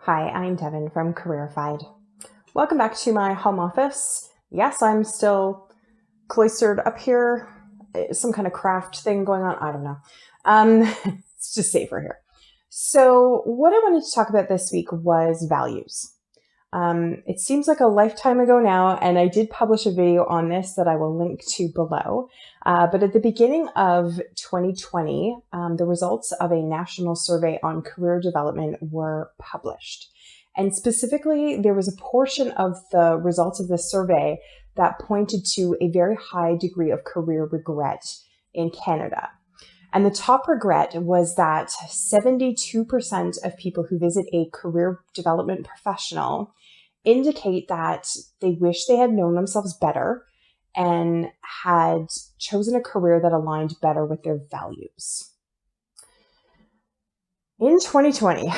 Hi, I'm Devin from Careerified. Welcome back to my home office. Yes, I'm still cloistered up here. Some kind of craft thing going on. I don't know. It's just safer here. So, what I wanted to talk about this week was values. It seems like a lifetime ago now, and I did publish a video on this that I will link to below. But at the beginning of 2020, the results of a national survey on career development were published. And specifically, there was a portion of the results of this survey that pointed to a very high degree of career regret in Canada. And the top regret was that 72% of people who visit a career development professional indicate that they wish they had known themselves better and had chosen a career that aligned better with their values. In 2020,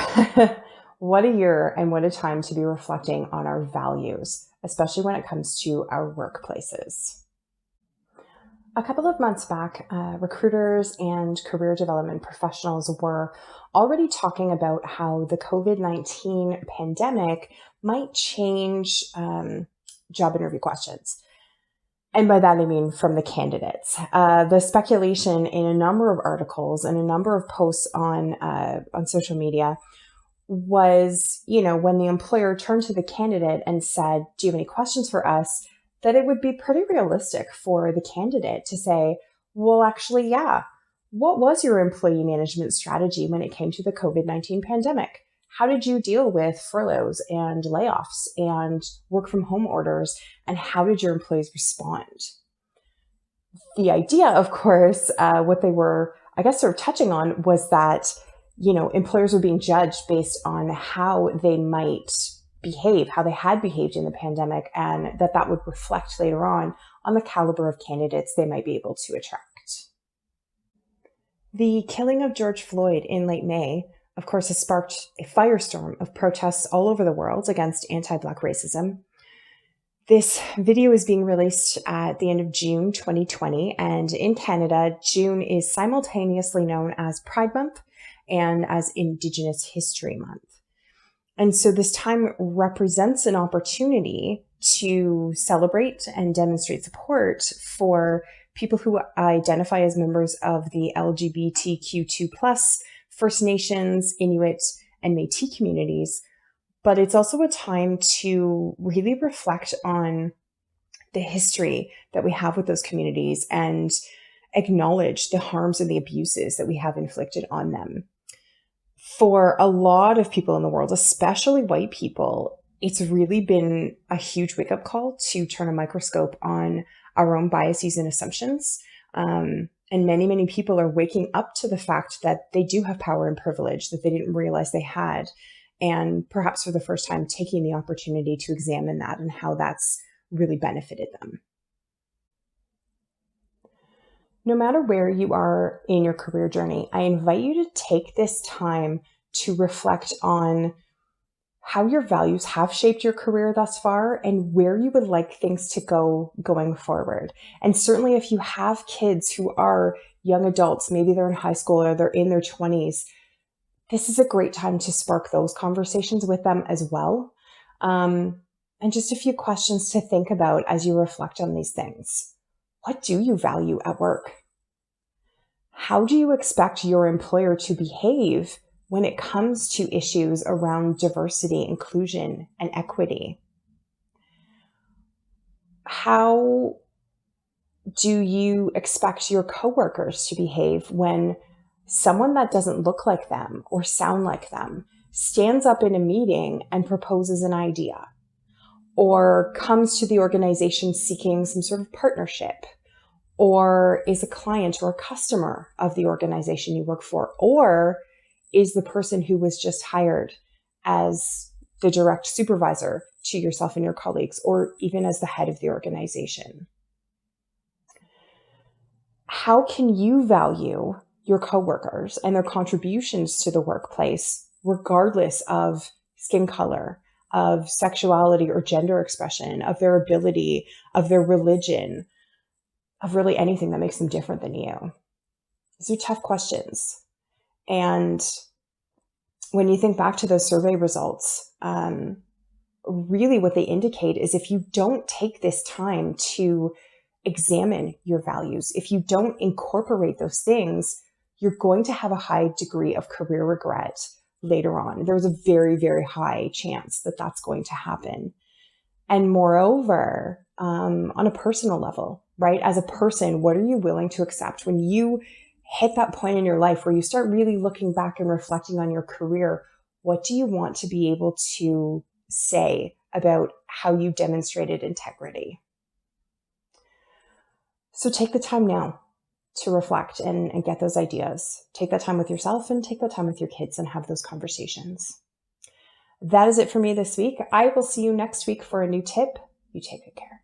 what a year and what a time to be reflecting on our values, especially when it comes to our workplaces. A couple of months back, recruiters and career development professionals were already talking about how the COVID-19 pandemic might change job interview questions. And by that, I mean from the candidates. The speculation in a number of articles and a number of posts on social media was, when the employer turned to the candidate and said, "Do you have any questions for us?" that it would be pretty realistic for the candidate to say, "Well, actually, yeah. What was your employee management strategy when it came to the COVID-19 pandemic? How did you deal with furloughs and layoffs and work from home orders? And how did your employees respond?" The idea, of course, what they were, sort of touching on was that, employers were being judged based on how they might behave, how they had behaved in the pandemic, and that would reflect later on the caliber of candidates they might be able to attract. The killing of George Floyd in late May, of course, has sparked a firestorm of protests all over the world against anti-Black racism. This video is being released at the end of June 2020, and in Canada, June is simultaneously known as Pride Month and as Indigenous History Month. And so this time represents an opportunity to celebrate and demonstrate support for people who identify as members of the LGBTQ2+, First Nations, Inuit, and Métis communities. But it's also a time to really reflect on the history that we have with those communities and acknowledge the harms and the abuses that we have inflicted on them. For a lot of people in the world, especially white people, it's really been a huge wake-up call to turn a microscope on our own biases and assumptions. And many, many people are waking up to the fact that they do have power and privilege that they didn't realize they had. And perhaps for the first time, taking the opportunity to examine that and how that's really benefited them. No matter where you are in your career journey, I invite you to take this time to reflect on how your values have shaped your career thus far and where you would like things to go going forward. And certainly if you have kids who are young adults, maybe they're in high school or they're in their 20s, this is a great time to spark those conversations with them as well. And just a few questions to think about as you reflect on these things. What do you value at work? How do you expect your employer to behave when it comes to issues around diversity, inclusion, and equity? How do you expect your coworkers to behave when someone that doesn't look like them or sound like them stands up in a meeting and proposes an idea, or comes to the organization seeking some sort of partnership, or is a client or a customer of the organization you work for, or is the person who was just hired as the direct supervisor to yourself and your colleagues, or even as the head of the organization? How can you value your coworkers and their contributions to the workplace, regardless of skin color, of sexuality or gender expression, of their ability, of their religion, of really anything that makes them different than you? These are tough questions. And when you think back to those survey results, really what they indicate is if you don't take this time to examine your values, if you don't incorporate those things, you're going to have a high degree of career regret later on. There's a very, very high chance that that's going to happen. And moreover, on a personal level, right? As a person, what are you willing to accept when you hit that point in your life where you start really looking back and reflecting on your career? What do you want to be able to say about how you demonstrated integrity? So take the time now to reflect and get those ideas. Take that time with yourself and take that time with your kids and have those conversations. That is it for me this week. I will see you next week for a new tip. You take good care.